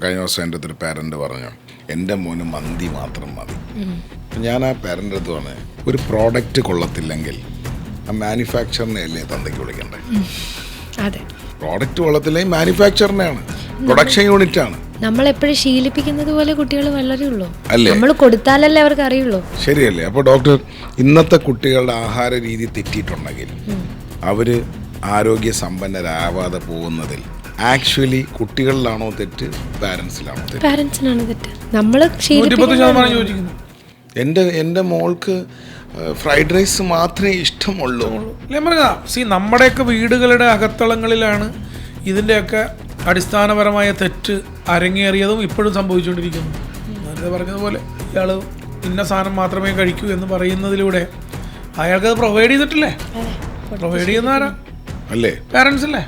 കഴിഞ്ഞ ദിവസം എൻ്റെ അടുത്തൊരു പാരൻ്റ് പറഞ്ഞു എൻ്റെ മോന് മന്തി മാത്രം മതി. ഞാൻ ആ പാരൻ്റെ അടുത്ത് പറഞ്ഞു ഒരു പ്രോഡക്റ്റ് കൊള്ളത്തില്ലെങ്കിൽ ആ മാനുഫാക്ചറിനെ അല്ലേ തന്തയ്ക്ക് വിളിക്കണ്ടേ? അതെ, പ്രോഡക്റ്റ് കൊള്ളത്തില്ലെങ്കിൽ മാനുഫാക്ചറിനെയാണ്, പ്രൊഡക്ഷൻ യൂണിറ്റ് ആണ്. നമ്മളെപ്പോഴും ശീലിപ്പിക്കുന്നത് പോലെ കുട്ടികൾ വളരുള്ളൂ അല്ലേ? നമ്മൾ കൊടുത്താലല്ലേ അവർക്ക് അറിയുള്ളൂ. ശരിയല്ലേ? അപ്പോൾ ഡോക്ടർ, ഇന്നത്തെ കുട്ടികളുടെ ആഹാര രീതി തെറ്റിയിട്ടുണ്ടെങ്കിൽ അവർ ആരോഗ്യ സമ്പന്നരാവാതെ പോകുന്നതിൽ ആക്ച്വലി കുട്ടികളിലാണോ തെറ്റ്, പാരൻസിലാണോ തെറ്റ്? പാരൻസിനാണ് തെറ്റ്. നമ്മൾ എൻ്റെ മോൾക്ക് ഫ്രൈഡ് റൈസ് മാത്രമേ ഇഷ്ടമുള്ളൂ. നമ്മുടെയൊക്കെ വീടുകളുടെ അകത്തളങ്ങളിലാണ് ഇതിൻ്റെയൊക്കെ അടിസ്ഥാനപരമായ തെറ്റ് അരങ്ങേറിയതും ഇപ്പോഴും സംഭവിച്ചുകൊണ്ടിരിക്കുന്നു. നേരത്തെ പറഞ്ഞതുപോലെ ഇയാൾ ഇന്ന സാധനം മാത്രമേ കഴിക്കൂ എന്ന് പറയുന്നതിലൂടെ അയാൾക്കത് പ്രൊവൈഡ് ചെയ്തിട്ടില്ലേ? പ്രൊവൈഡ് ചെയ്യുന്ന ആരാ? അല്ലേ? പാരൻസ് അല്ലേ?